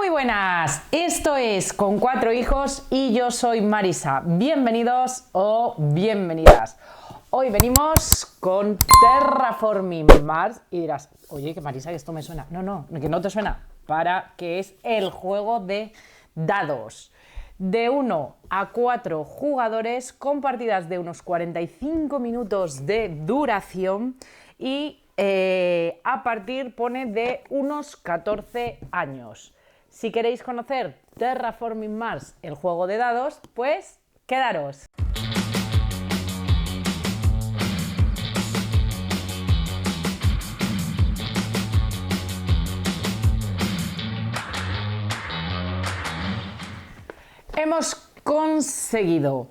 Muy buenas, esto es Con Cuatro Hijos y yo soy Marisa. Bienvenidos o bienvenidas. Hoy venimos con Terraforming Mars y dirás, oye, que Marisa, que esto me suena. No, que no te suena, para que es el juego de dados. De 1 a 4 jugadores con partidas de unos 45 minutos de duración y a partir pone de unos 14 años. Si queréis conocer Terraforming Mars, el juego de dados, pues quedaros. Hemos conseguido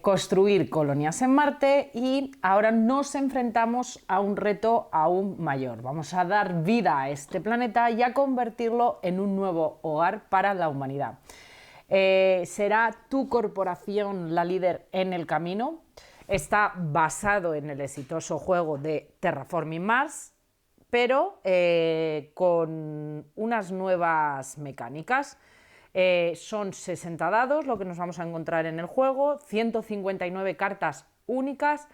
construir colonias en Marte y ahora nos enfrentamos a un reto aún mayor. Vamos a dar vida a este planeta y a convertirlo en un nuevo hogar para la humanidad. ¿Será tu corporación la líder en el camino? Está basado en el exitoso juego de Terraforming Mars, pero con unas nuevas mecánicas. Son 60 dados lo que nos vamos a encontrar en el juego, 159 cartas únicas,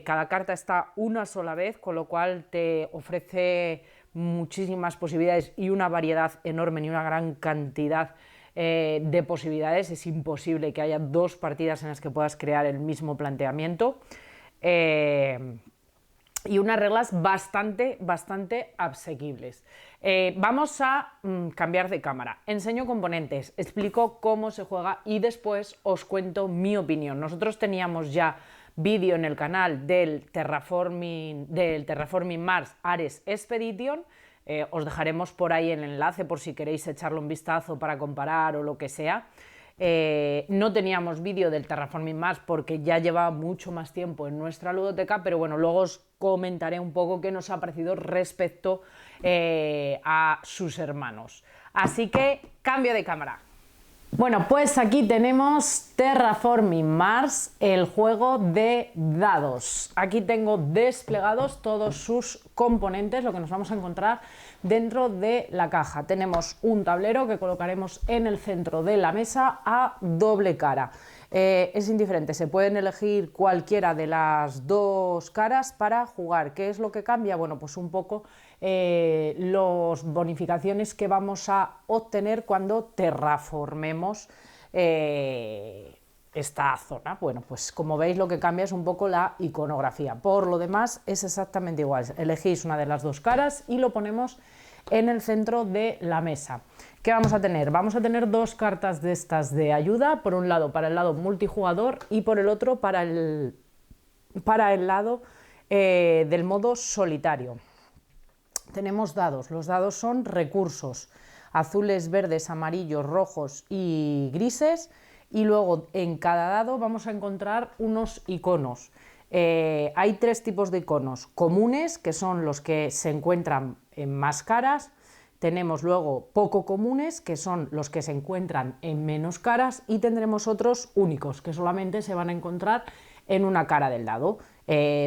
cada carta está una sola vez, con lo cual te ofrece muchísimas posibilidades y una variedad enorme y una gran cantidad de posibilidades. Es imposible que haya dos partidas en las que puedas crear el mismo planteamiento. Y unas reglas bastante asequibles. Vamos a cambiar de cámara. Enseño componentes, explico cómo se juega y después os cuento mi opinión. Nosotros teníamos ya vídeo en el canal del Terraforming Mars Ares Expedition. Os dejaremos por ahí el enlace por si queréis echarle un vistazo para comparar o lo que sea. No teníamos vídeo del Terraforming Mars porque ya llevaba mucho más tiempo en nuestra ludoteca, pero bueno, luego os comentaré un poco qué nos ha parecido respecto a sus hermanos. Así que, cambio de cámara. Bueno, pues aquí tenemos Terraforming Mars, el juego de dados. Aquí tengo desplegados todos sus componentes, lo que nos vamos a encontrar dentro de la caja. Tenemos un tablero que colocaremos en el centro de la mesa a doble cara. Es indiferente, se pueden elegir cualquiera de las dos caras para jugar. ¿Qué es lo que cambia? Bueno, pues un poco las bonificaciones que vamos a obtener cuando terraformemos esta zona. Bueno, pues como veis lo que cambia es un poco la iconografía. Por lo demás es exactamente igual. Elegís una de las dos caras y lo ponemos en el centro de la mesa. ¿Qué vamos a tener? Vamos a tener dos cartas de estas de ayuda, por un lado para el lado multijugador y por el otro para el lado del modo solitario. Tenemos dados, los dados son recursos, azules, verdes, amarillos, rojos y grises, y luego en cada dado vamos a encontrar unos iconos. Hay tres tipos de iconos: comunes, que son los que se encuentran en más caras; tenemos luego poco comunes, que son los que se encuentran en menos caras; y tendremos otros únicos, que solamente se van a encontrar en una cara del dado.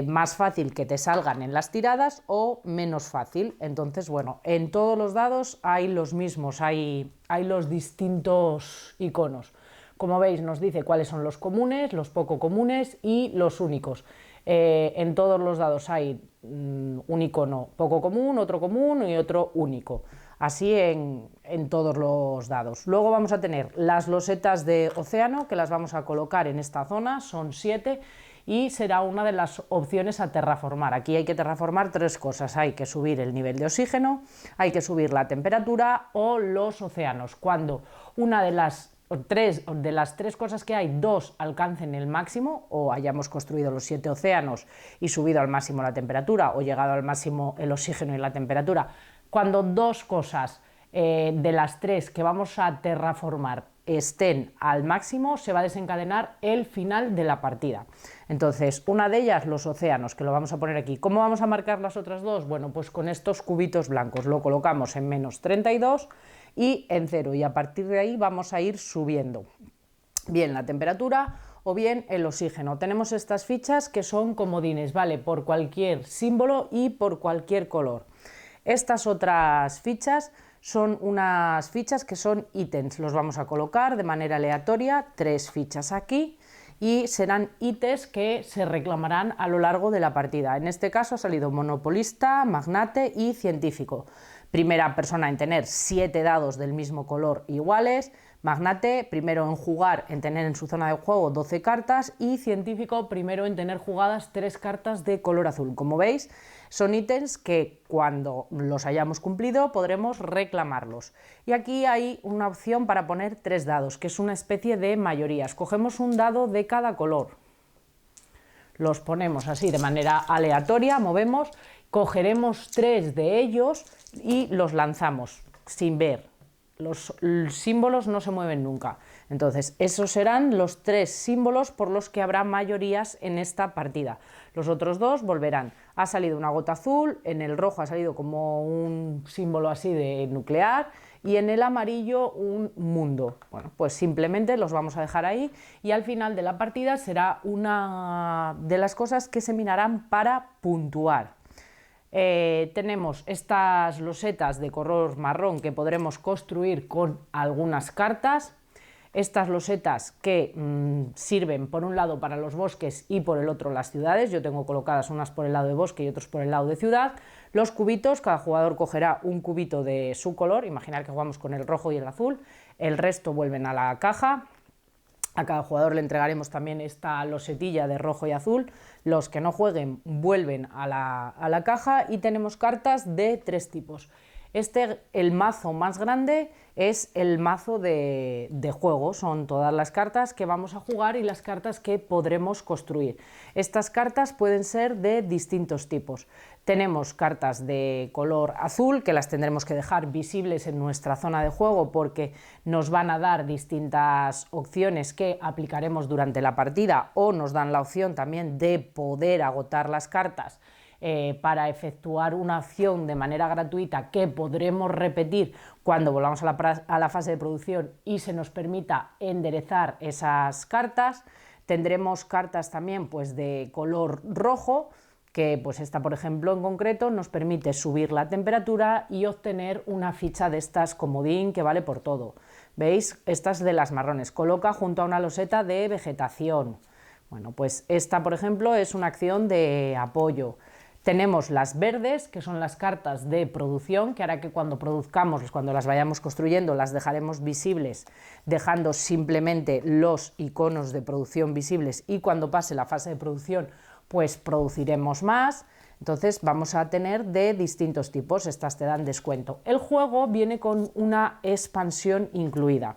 Más fácil que te salgan en las tiradas o menos fácil. Entonces, bueno, en todos los dados hay los mismos, hay los distintos iconos. Como veis, nos dice cuáles son los comunes, los poco comunes y los únicos. En todos los dados hay un icono poco común, otro común y otro único. Así en todos los dados. Luego vamos a tener las losetas de océano, que las vamos a colocar en esta zona, son 7, y será una de las opciones a terraformar. Aquí hay que terraformar tres cosas: hay que subir el nivel de oxígeno, hay que subir la temperatura o los océanos. Cuando una de las tres cosas que hay, dos alcancen el máximo, o hayamos construido los 7 océanos y subido al máximo la temperatura, o llegado al máximo el oxígeno y la temperatura, cuando dos cosas de las tres que vamos a terraformar estén al máximo, se va a desencadenar el final de la partida. Entonces, una de ellas, los océanos, que lo vamos a poner aquí. ¿Cómo vamos a marcar las otras dos? Bueno, pues con estos cubitos blancos. Lo colocamos en menos 32 y en 0, y a partir de ahí vamos a ir subiendo bien la temperatura o bien el oxígeno. Tenemos estas fichas que son comodines, ¿vale? Por cualquier símbolo y por cualquier color. Estas otras fichas son unas fichas que son ítems, los vamos a colocar de manera aleatoria, 3 fichas aquí, y serán ítems que se reclamarán a lo largo de la partida. En este caso ha salido monopolista, magnate y científico. Primera persona en tener 7 dados del mismo color iguales, magnate primero en jugar, en tener en su zona de juego 12 cartas, y científico primero en tener jugadas 3 cartas de color azul. Como veis, son ítems que cuando los hayamos cumplido podremos reclamarlos. Y aquí hay una opción para poner 3 dados, que es una especie de mayoría. Escogemos un dado de cada color, los ponemos así de manera aleatoria, movemos, cogeremos 3 de ellos y los lanzamos sin ver. Los símbolos no se mueven nunca. Entonces, esos serán los 3 símbolos por los que habrá mayorías en esta partida. Los otros 2 volverán. Ha salido una gota azul, en el rojo ha salido como un símbolo así de nuclear y en el amarillo un mundo. Bueno, pues simplemente los vamos a dejar ahí y al final de la partida será una de las cosas que se mirarán para puntuar. Tenemos estas losetas de color marrón que podremos construir con algunas cartas. Estas losetas que sirven por un lado para los bosques y por el otro las ciudades. Yo tengo colocadas unas por el lado de bosque y otros por el lado de ciudad. Los cubitos, cada jugador cogerá un cubito de su color. Imaginar que jugamos con el rojo y el azul. El resto vuelven a la caja. A cada jugador le entregaremos también esta losetilla de rojo y azul. Los que no jueguen vuelven a la caja y tenemos cartas de 3 tipos. El mazo más grande es el mazo de juego, son todas las cartas que vamos a jugar y las cartas que podremos construir. Estas cartas pueden ser de distintos tipos. Tenemos cartas de color azul que las tendremos que dejar visibles en nuestra zona de juego porque nos van a dar distintas opciones que aplicaremos durante la partida o nos dan la opción también de poder agotar las cartas para efectuar una acción de manera gratuita que podremos repetir cuando volvamos a la fase de producción y se nos permita enderezar esas cartas. Tendremos cartas también pues, de color rojo, que pues esta por ejemplo en concreto nos permite subir la temperatura y obtener una ficha de estas comodín que vale por todo. ¿Veis? Estas de las marrones, coloca junto a una loseta de vegetación. Bueno, pues esta por ejemplo es una acción de apoyo. Tenemos las verdes, que son las cartas de producción, que hará que cuando produzcamos, cuando las vayamos construyendo, las dejaremos visibles, dejando simplemente los iconos de producción visibles y cuando pase la fase de producción, pues produciremos más. Entonces vamos a tener de distintos tipos, estas te dan descuento. El juego viene con una expansión incluida.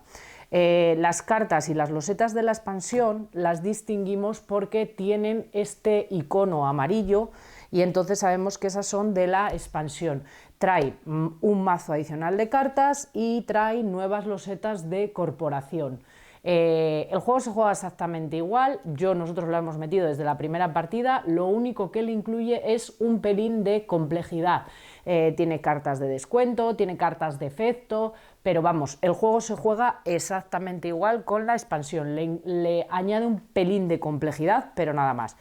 Las cartas y las losetas de la expansión las distinguimos porque tienen este icono amarillo y entonces sabemos que esas son de la expansión. Trae un mazo adicional de cartas y trae nuevas losetas de corporación. El juego se juega exactamente igual, nosotros lo hemos metido desde la primera partida, lo único que le incluye es un pelín de complejidad. Tiene cartas de descuento, tiene cartas de efecto, pero vamos, el juego se juega exactamente igual con la expansión, le añade un pelín de complejidad, pero nada más.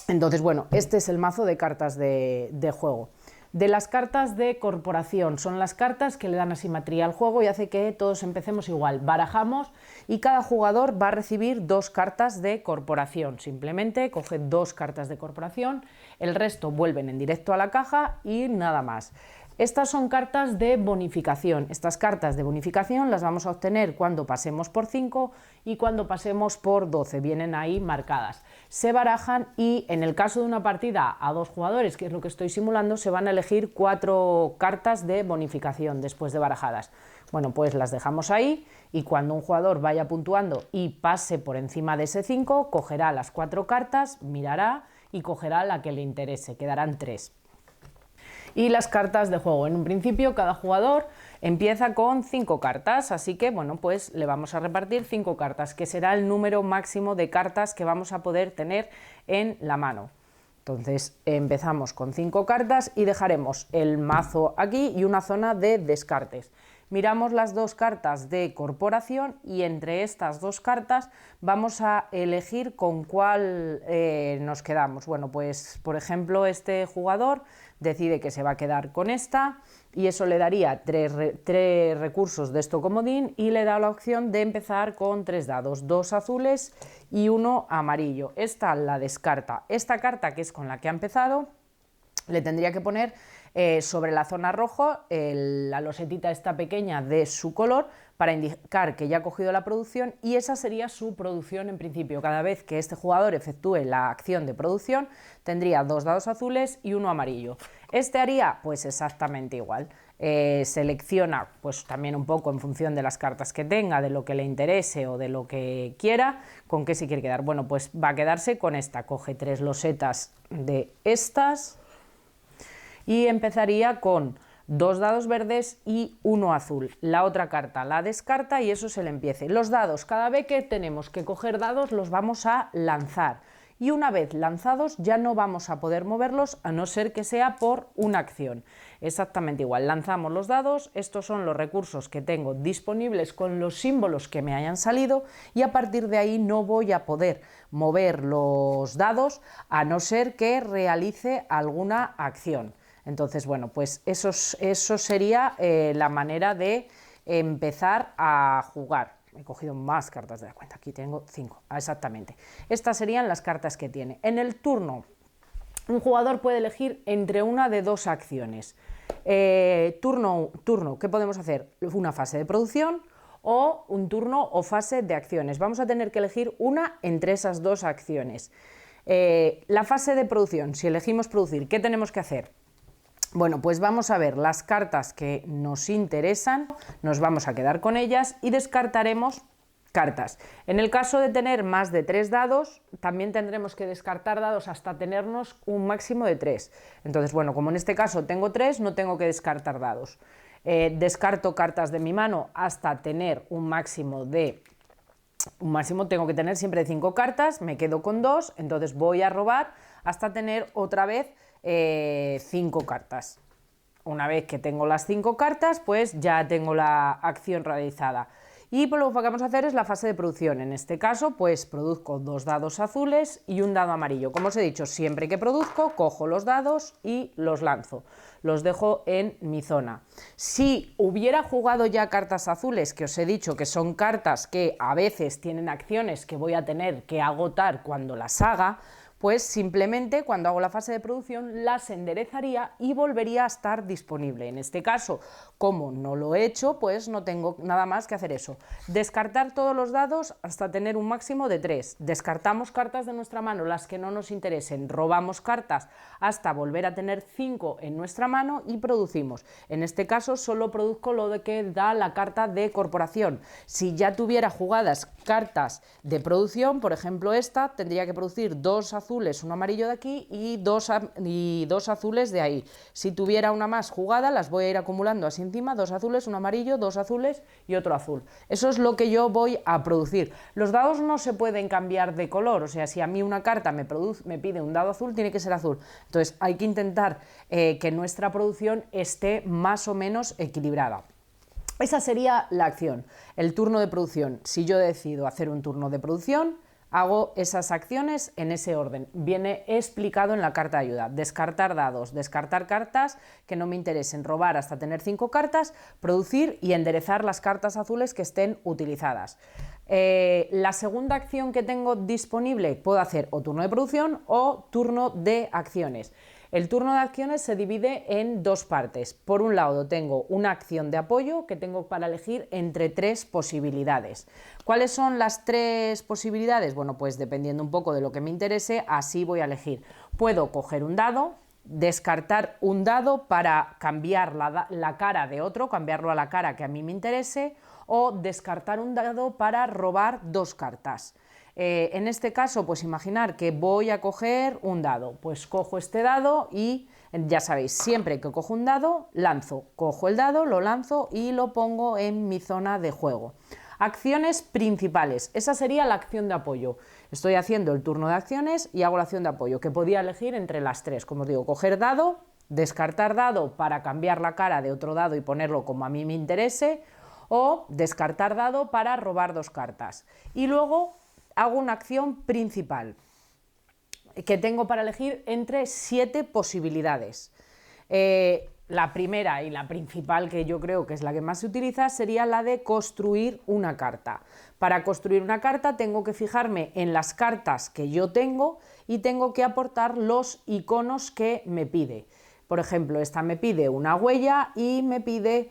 Entonces, bueno, este es el mazo de cartas de juego. De las cartas de corporación, son las cartas que le dan asimetría al juego y hace que todos empecemos igual. Barajamos y cada jugador va a recibir 2 cartas de corporación. Simplemente coge 2 cartas de corporación, el resto vuelven en directo a la caja y nada más. Estas son cartas de bonificación. Estas cartas de bonificación las vamos a obtener cuando pasemos por 5 y cuando pasemos por 12. Vienen ahí marcadas. Se barajan y en el caso de una partida a 2 jugadores, que es lo que estoy simulando, se van a elegir 4 cartas de bonificación después de barajadas. Bueno, pues las dejamos ahí y cuando un jugador vaya puntuando y pase por encima de ese 5, cogerá las 4 cartas, mirará y cogerá la que le interese. Quedarán 3. Y las cartas de juego. En un principio cada jugador empieza con 5 cartas, así que bueno, pues le vamos a repartir 5 cartas, que será el número máximo de cartas que vamos a poder tener en la mano. Entonces empezamos con 5 cartas y dejaremos el mazo aquí y una zona de descartes. Miramos las 2 cartas de corporación y entre estas 2 cartas vamos a elegir con cuál nos quedamos. Bueno, pues por ejemplo este jugador decide que se va a quedar con esta y eso le daría tres recursos de esto comodín y le da la opción de empezar con 3 dados, 2 azules y 1 amarillo. Esta la descarta. Esta carta, que es con la que ha empezado, le tendría que poner sobre la zona roja la losetita esta pequeña de su color para indicar que ya ha cogido la producción, y esa sería su producción en principio. Cada vez que este jugador efectúe la acción de producción tendría 2 dados azules y 1 amarillo. Este haría pues exactamente igual. Selecciona pues también un poco en función de las cartas que tenga, de lo que le interese o de lo que quiera, con qué se quiere quedar. Bueno, pues va a quedarse con esta, coge 3 losetas de estas y empezaría con 2 dados verdes y 1 azul. La otra carta la descarta y eso se le empiece. Los dados, cada vez que tenemos que coger dados los vamos a lanzar, y una vez lanzados ya no vamos a poder moverlos a no ser que sea por una acción. Exactamente igual, lanzamos los dados, estos son los recursos que tengo disponibles con los símbolos que me hayan salido, y a partir de ahí no voy a poder mover los dados a no ser que realice alguna acción. Entonces, bueno, pues eso sería la manera de empezar a jugar. He cogido más cartas de la cuenta, aquí tengo 5, exactamente. Estas serían las cartas que tiene. En el turno, un jugador puede elegir entre una de 2 acciones. Turno, ¿qué podemos hacer? Una fase de producción o un turno o fase de acciones. Vamos a tener que elegir una entre esas 2 acciones. La fase de producción, si elegimos producir, ¿qué tenemos que hacer? Bueno, pues vamos a ver las cartas que nos interesan, nos vamos a quedar con ellas y descartaremos cartas. En el caso de tener más de 3 dados, también tendremos que descartar dados hasta tenernos un máximo de 3. Entonces, bueno, como en este caso tengo 3, no tengo que descartar dados. Descarto cartas de mi mano hasta tener un máximo tengo que tener siempre 5 cartas, me quedo con 2, entonces voy a robar hasta tener otra vez 5 cartas. Una vez que tengo las 5 cartas, pues ya tengo la acción realizada. Y pues lo que vamos a hacer es la fase de producción. En este caso, pues produzco 2 dados azules y 1 dado amarillo. Como os he dicho, siempre que produzco, cojo los dados y los lanzo. Los dejo en mi zona. Si hubiera jugado ya cartas azules, que os he dicho que son cartas que a veces tienen acciones que voy a tener que agotar cuando las haga, pues simplemente cuando hago la fase de producción las enderezaría y volvería a estar disponible. En este caso, como no lo he hecho, pues no tengo nada más que hacer eso. Descartar todos los dados hasta tener un máximo de 3. Descartamos cartas de nuestra mano, las que no nos interesen. Robamos cartas hasta volver a tener 5 en nuestra mano y producimos. En este caso solo produzco lo de que da la carta de corporación. Si ya tuviera jugadas cartas de producción, por ejemplo esta, tendría que producir 2 azules, 1 amarillo de aquí y dos azules de ahí. Si tuviera una más jugada, las voy a ir acumulando así encima, 2 azules, 1 amarillo, 2 azules y otro azul. Eso es lo que yo voy a producir. Los dados no se pueden cambiar de color, o sea, si a mí una carta me pide un dado azul, tiene que ser azul. Entonces hay que intentar que nuestra producción esté más o menos equilibrada. Esa sería la acción, el turno de producción. Si yo decido hacer un turno de producción, hago esas acciones en ese orden. Viene explicado en la carta de ayuda. Descartar dados, descartar cartas que no me interesen, robar hasta tener 5 cartas, producir y enderezar las cartas azules que estén utilizadas. La segunda acción que tengo disponible, puedo hacer o turno de producción o turno de acciones. El turno de acciones se divide en 2 partes. Por un lado tengo una acción de apoyo que tengo para elegir entre 3 posibilidades. ¿Cuáles son las 3 posibilidades? Bueno, pues dependiendo un poco de lo que me interese, así voy a elegir. Puedo coger un dado, descartar un dado para cambiar la cara de otro, cambiarlo a la cara que a mí me interese, o descartar un dado para robar 2 cartas. En este caso, pues imaginar que voy a coger un dado, pues cojo este dado y ya sabéis, siempre que cojo un dado, lanzo, cojo el dado, lo lanzo y lo pongo en mi zona de juego. Acciones principales, esa sería la acción de apoyo. Estoy haciendo el turno de acciones y hago la acción de apoyo, que podía elegir entre las 3, como os digo, coger dado, descartar dado para cambiar la cara de otro dado y ponerlo como a mí me interese, o descartar dado para robar 2 cartas. Y luego hago una acción principal que tengo para elegir entre 7 posibilidades. La primera y la principal, que yo creo que es la que más se utiliza, sería la de construir una carta. Para construir una carta tengo que fijarme en las cartas que yo tengo y tengo que aportar los iconos que me pide. Por ejemplo, esta me pide una huella y me pide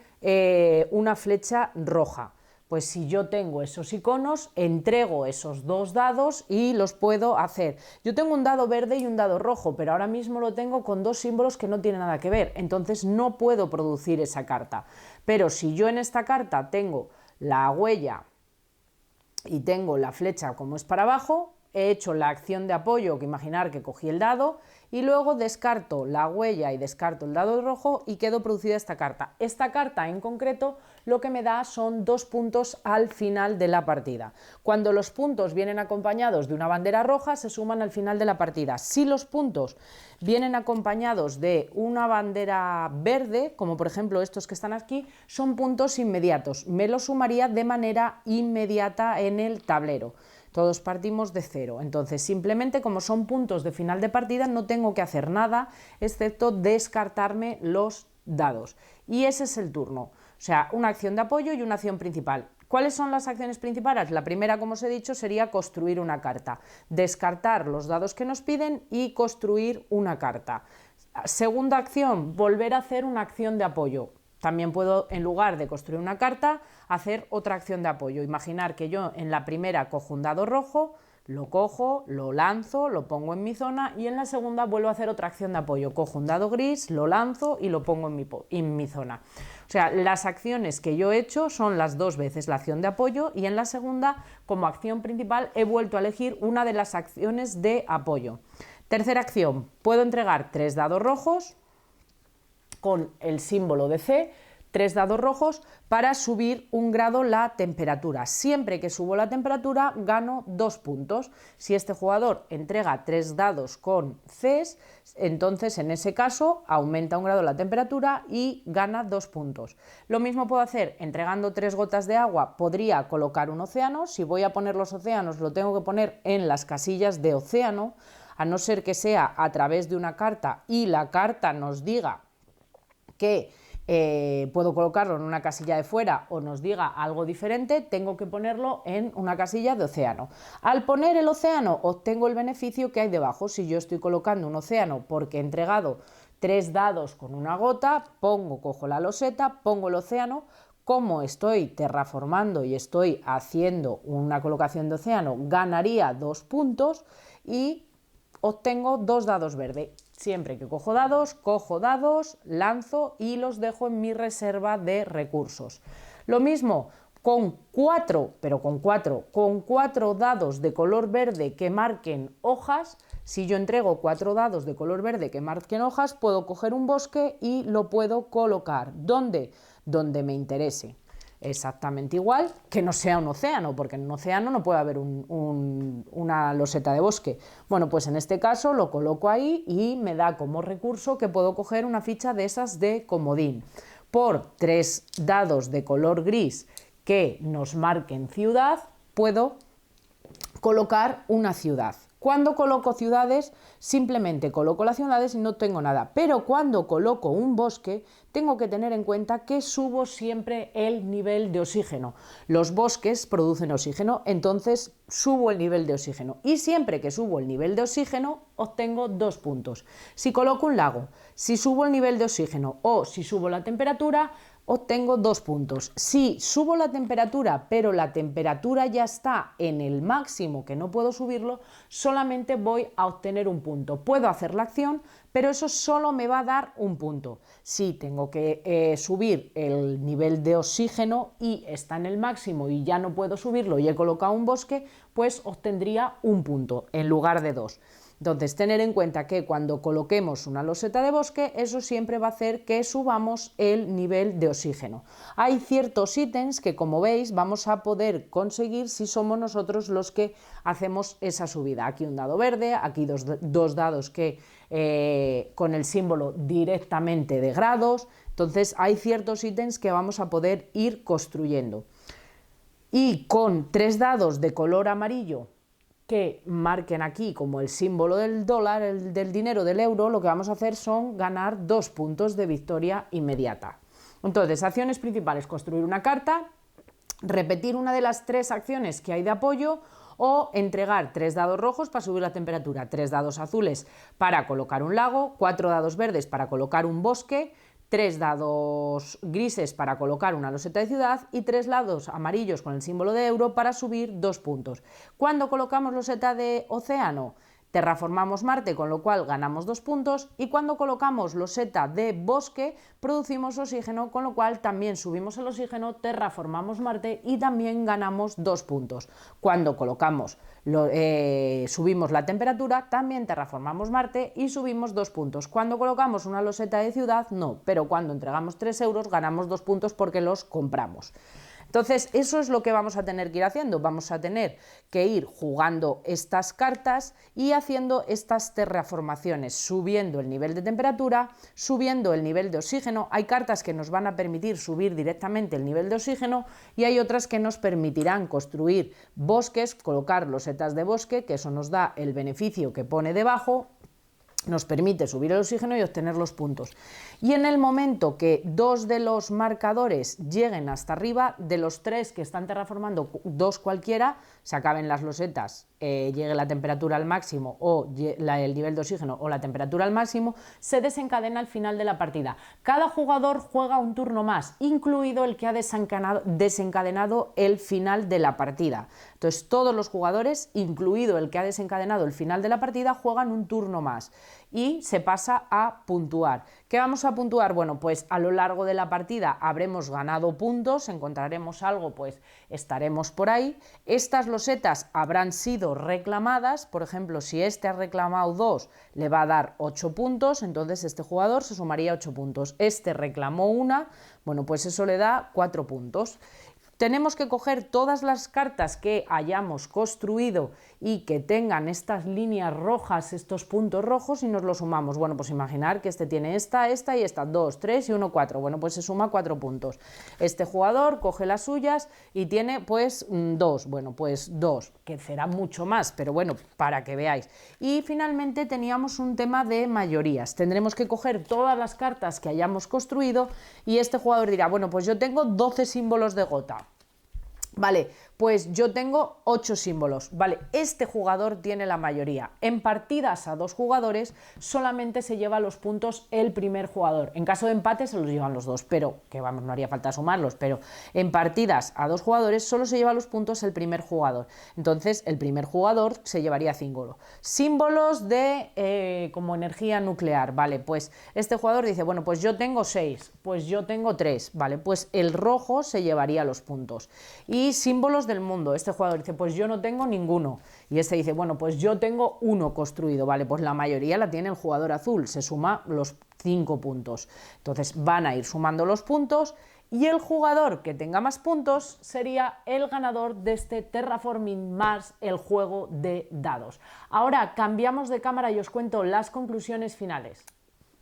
una flecha roja. Pues si yo tengo esos iconos, entrego esos dos dados y los puedo hacer. Yo tengo un dado verde y un dado rojo, pero ahora mismo lo tengo con dos símbolos que no tienen nada que ver, entonces no puedo producir esa carta. Pero si yo en esta carta tengo la huella y tengo la flecha como es para abajo, he hecho la acción de apoyo, que imaginar que cogí el dado, y luego descarto la huella y descarto el dado rojo y quedo producida esta carta. Esta carta en concreto lo que me da son 2 puntos al final de la partida. Cuando los puntos vienen acompañados de una bandera roja, se suman al final de la partida. Si los puntos vienen acompañados de una bandera verde, como por ejemplo estos que están aquí, son puntos inmediatos. Me los sumaría de manera inmediata en el tablero. Todos partimos de cero, entonces simplemente como son puntos de final de partida no tengo que hacer nada excepto descartarme los dados y ese es el turno, o sea, una acción de apoyo y una acción principal. ¿Cuáles son las acciones principales? La primera, como os he dicho, sería construir una carta, descartar los dados que nos piden y construir una carta. Segunda acción, volver a hacer una acción de apoyo. También puedo, en lugar de construir una carta, hacer otra acción de apoyo. Imaginar que yo en la primera cojo un dado rojo, lo cojo, lo lanzo, lo pongo en mi zona y en la segunda vuelvo a hacer otra acción de apoyo. Cojo un dado gris, lo lanzo y lo pongo en mi zona. O sea, las acciones que yo he hecho son las dos veces la acción de apoyo y en la segunda, como acción principal, he vuelto a elegir una de las acciones de apoyo. Tercera acción, puedo entregar 3 dados rojos con el símbolo de C, 3 dados rojos para subir un grado la temperatura. Siempre que subo la temperatura gano 2 puntos. Si este jugador entrega 3 dados con Cs, entonces en ese caso aumenta un grado la temperatura y gana 2 puntos. Lo mismo puedo hacer entregando 3 gotas de agua, podría colocar un océano. Si voy a poner los océanos lo tengo que poner en las casillas de océano, a no ser que sea a través de una carta y la carta nos diga que puedo colocarlo en una casilla de fuera o nos diga algo diferente, tengo que ponerlo en una casilla de océano. Al poner el océano obtengo el beneficio que hay debajo. Si yo estoy colocando un océano porque he entregado 3 dados con una gota, cojo la loseta, pongo el océano. Como estoy terraformando y estoy haciendo una colocación de océano, ganaría 2 puntos y obtengo 2 dados verdes. Siempre que cojo dados, lanzo y los dejo en mi reserva de recursos. Lo mismo con 4 dados de color verde que marquen hojas. Si yo entrego 4 dados de color verde que marquen hojas, puedo coger un bosque y lo puedo colocar. ¿Dónde? Donde me interese. Exactamente igual que no sea un océano, porque en un océano no puede haber una loseta de bosque. Bueno, pues en este caso lo coloco ahí y me da como recurso que puedo coger una ficha de esas de comodín. Por 3 dados de color gris que nos marquen ciudad, puedo colocar una ciudad. Cuando coloco ciudades, simplemente coloco las ciudades y no tengo nada. Pero cuando coloco un bosque, tengo que tener en cuenta que subo siempre el nivel de oxígeno. Los bosques producen oxígeno, entonces subo el nivel de oxígeno. Y siempre que subo el nivel de oxígeno, obtengo 2 puntos. Si coloco un lago, si subo el nivel de oxígeno o si subo la temperatura, obtengo 2 puntos. Si subo la temperatura, pero la temperatura ya está en el máximo que no puedo subirlo, solamente voy a obtener un punto. Puedo hacer la acción, pero eso solo me va a dar un punto. Si tengo que subir el nivel de oxígeno y está en el máximo y ya no puedo subirlo y he colocado un bosque, pues obtendría un punto en lugar de 2. Entonces, tener en cuenta que cuando coloquemos una loseta de bosque, eso siempre va a hacer que subamos el nivel de oxígeno. Hay ciertos ítems que, como veis, vamos a poder conseguir si somos nosotros los que hacemos esa subida. Aquí un dado verde, aquí dos dados que con el símbolo directamente de grados. Entonces, hay ciertos ítems que vamos a poder ir construyendo. Y con 3 dados de color amarillo que marquen aquí como el símbolo del dólar, del dinero, del euro, lo que vamos a hacer son ganar 2 puntos de victoria inmediata. Entonces, acciones principales: construir una carta, repetir una de las 3 acciones que hay de apoyo, o entregar 3 dados rojos para subir la temperatura, 3 dados azules para colocar un lago, 4 dados verdes para colocar un bosque, 3 dados grises para colocar una loseta de ciudad y 3 dados amarillos con el símbolo de euro para subir 2 puntos. Cuando colocamos loseta de océano, terraformamos Marte, con lo cual ganamos 2 puntos, y cuando colocamos loseta de bosque, producimos oxígeno, con lo cual también subimos el oxígeno, terraformamos Marte y también ganamos 2 puntos. Cuando colocamos subimos la temperatura, también terraformamos Marte y subimos 2 puntos. Cuando colocamos una loseta de ciudad, no, pero cuando entregamos 3 euros ganamos 2 puntos porque los compramos. Entonces, eso es lo que vamos a tener que ir haciendo. Vamos a tener que ir jugando estas cartas y haciendo estas terraformaciones, subiendo el nivel de temperatura, subiendo el nivel de oxígeno. Hay cartas que nos van a permitir subir directamente el nivel de oxígeno y hay otras que nos permitirán construir bosques, colocar losetas de bosque, que eso nos da el beneficio que pone debajo, nos permite subir el oxígeno y obtener los puntos. Y en el momento que 2 de los marcadores lleguen hasta arriba, de los 3 que están terraformando, 2 cualquiera, se acaben las losetas, llegue la temperatura al máximo o el nivel de oxígeno o la temperatura al máximo, se desencadena al final de la partida. Cada jugador juega un turno más, incluido el que ha desencadenado el final de la partida. Entonces, todos los jugadores, incluido el que ha desencadenado el final de la partida, juegan un turno más y se pasa a puntuar. ¿Qué vamos a puntuar? Bueno, pues a lo largo de la partida habremos ganado puntos, encontraremos algo, pues estaremos por ahí. Estas losetas habrán sido reclamadas, por ejemplo, si este ha reclamado 2, le va a dar 8 puntos, entonces este jugador se sumaría 8 puntos. Este reclamó una, bueno, pues eso le da 4 puntos. Tenemos que coger todas las cartas que hayamos construido y que tengan estas líneas rojas, estos puntos rojos, y nos los sumamos. Bueno, pues imaginar que este tiene esta y esta, 2, 3 y 1, 4. Bueno, pues se suma 4 puntos. Este jugador coge las suyas y tiene pues 2. Bueno, pues 2, que será mucho más, pero bueno, para que veáis. Y finalmente teníamos un tema de mayorías. Tendremos que coger todas las cartas que hayamos construido y este jugador dirá, bueno, pues yo tengo 12 símbolos de gota. Vale, pues yo tengo 8 símbolos. Vale, este jugador tiene la mayoría. En partidas a 2 jugadores solamente se lleva los puntos el primer jugador. En caso de empate se los llevan los dos, pero, que vamos, no haría falta sumarlos, pero en partidas a 2 jugadores solo se lleva los puntos el primer jugador. Entonces, el primer jugador se llevaría 5. Símbolos de como energía nuclear. Vale, pues este jugador dice, bueno, pues yo tengo 6, pues yo tengo 3. Vale, pues el rojo se llevaría los puntos. Y símbolos del mundo, este jugador dice, pues yo no tengo ninguno, y este dice, bueno, pues yo tengo 1 construido. Vale, pues la mayoría la tiene el jugador azul, se suma los 5 puntos, entonces van a ir sumando los puntos y el jugador que tenga más puntos sería el ganador de este Terraforming Mars, el juego de dados. Ahora cambiamos de cámara y os cuento las conclusiones finales.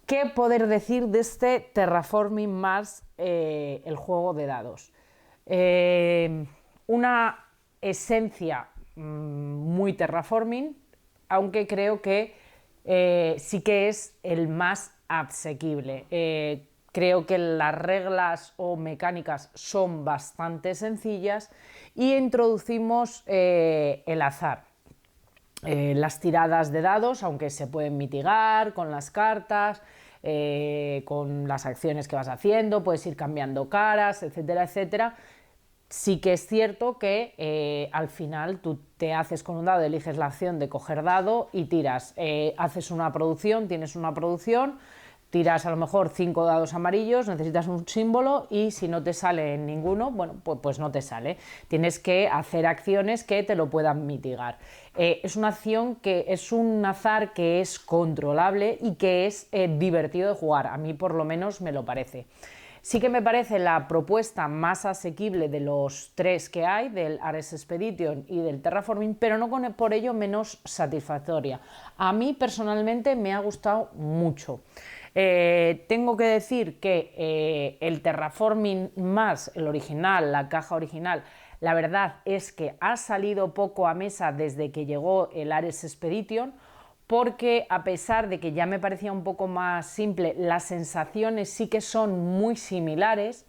¿Qué poder decir de este Terraforming Mars, el juego de dados? Una esencia muy terraforming, aunque creo que sí que es el más asequible. Creo que las reglas o mecánicas son bastante sencillas y introducimos el azar. Las tiradas de dados, aunque se pueden mitigar con las cartas, con las acciones que vas haciendo, puedes ir cambiando caras, etcétera, etcétera. Sí que es cierto que al final tú te haces con un dado, eliges la acción de coger dado y tiras. Haces una producción, tienes una producción, tiras a lo mejor 5 dados amarillos, necesitas un símbolo y si no te sale ninguno, bueno, pues no te sale. Tienes que hacer acciones que te lo puedan mitigar. Es una acción que es un azar que es controlable y que es divertido de jugar. A mí por lo menos me lo parece. Sí que me parece la propuesta más asequible de los 3 que hay, del Ares Expedition y del Terraforming, pero no por ello menos satisfactoria. A mí personalmente me ha gustado mucho. Tengo que decir que el Terraforming Mars, el original, la caja original, la verdad es que ha salido poco a mesa desde que llegó el Ares Expedition, porque a pesar de que ya me parecía un poco más simple, las sensaciones sí que son muy similares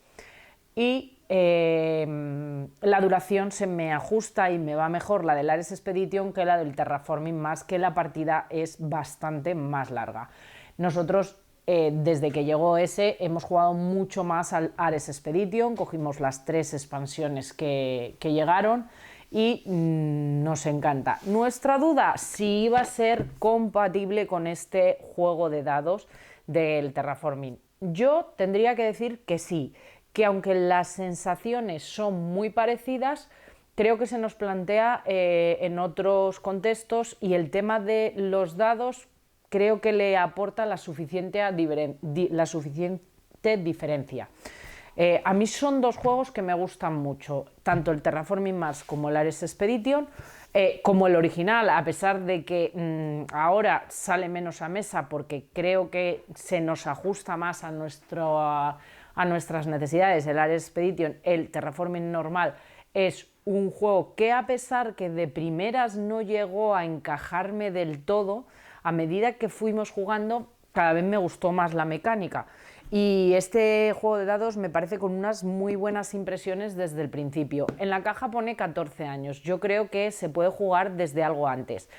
y la duración se me ajusta y me va mejor la del Ares Expedition que la del Terraforming Mars, que la partida es bastante más larga. Nosotros desde que llegó ese hemos jugado mucho más al Ares Expedition, cogimos las 3 expansiones que llegaron y nos encanta. Nuestra duda, si iba a ser compatible con este juego de dados del Terraforming. Yo tendría que decir que sí, que aunque las sensaciones son muy parecidas, creo que se nos plantea en otros contextos y el tema de los dados creo que le aporta la suficiente diferencia. A mí son dos juegos que me gustan mucho, tanto el Terraforming Mars como el Ares Expedition, como el original, a pesar de que ahora sale menos a mesa porque creo que se nos ajusta más a nuestras necesidades. El Ares Expedition, el Terraforming normal, es un juego que, a pesar que de primeras no llegó a encajarme del todo, a medida que fuimos jugando cada vez me gustó más la mecánica. Y este juego de dados me parece con unas muy buenas impresiones desde el principio. En la caja pone 14 años, yo creo que se puede jugar desde algo antes.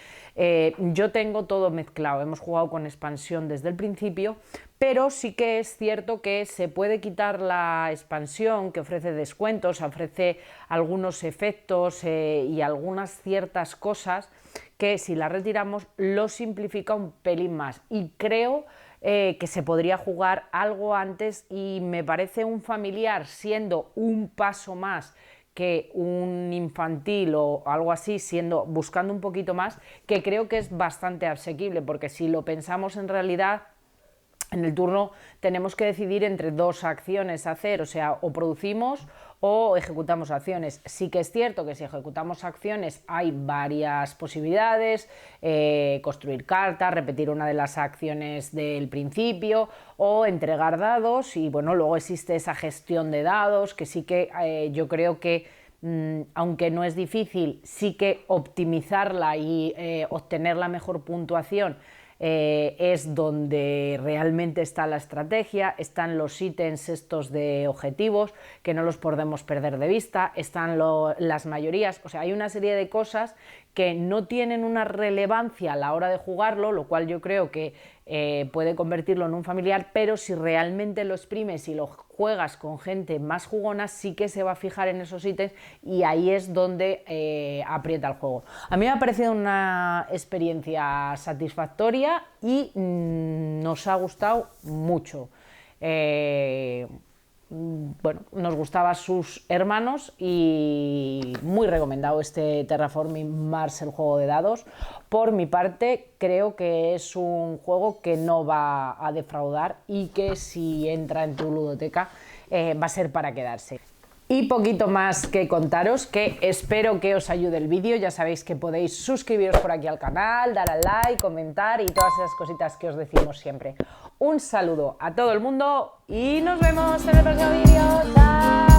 Yo tengo todo mezclado, hemos jugado con expansión desde el principio, pero sí que es cierto que se puede quitar la expansión, que ofrece descuentos, ofrece algunos efectos y algunas ciertas cosas que si la retiramos lo simplifica un pelín más, y creo que se podría jugar algo antes, y me parece un familiar siendo un paso más que un infantil o algo así, buscando un poquito más, que creo que es bastante asequible, porque si lo pensamos en realidad, en el turno tenemos que decidir entre dos acciones a hacer, o sea, o producimos o ejecutamos acciones. Sí que es cierto que si ejecutamos acciones hay varias posibilidades, construir cartas, repetir una de las acciones del principio o entregar dados, y bueno, luego existe esa gestión de dados que sí que yo creo que aunque no es difícil, sí que optimizarla y obtener la mejor puntuación es donde realmente está la estrategia. Están los ítems estos de objetivos que no los podemos perder de vista, están las mayorías, o sea, hay una serie de cosas que no tienen una relevancia a la hora de jugarlo, lo cual yo creo que puede convertirlo en un familiar, pero si realmente lo exprimes y lo juegas con gente más jugona, sí que se va a fijar en esos ítems y ahí es donde aprieta el juego. A mí me ha parecido una experiencia satisfactoria y nos ha gustado mucho. Bueno, nos gustaba sus hermanos y muy recomendado este Terraforming Mars, el juego de dados. Por mi parte, creo que es un juego que no va a defraudar y que si entra en tu ludoteca va a ser para quedarse. Y poquito más que contaros, que espero que os ayude el vídeo. Ya sabéis que podéis suscribiros por aquí al canal, dar al like, comentar y todas esas cositas que os decimos siempre. Un saludo a todo el mundo y nos vemos en el próximo vídeo. ¡Chao!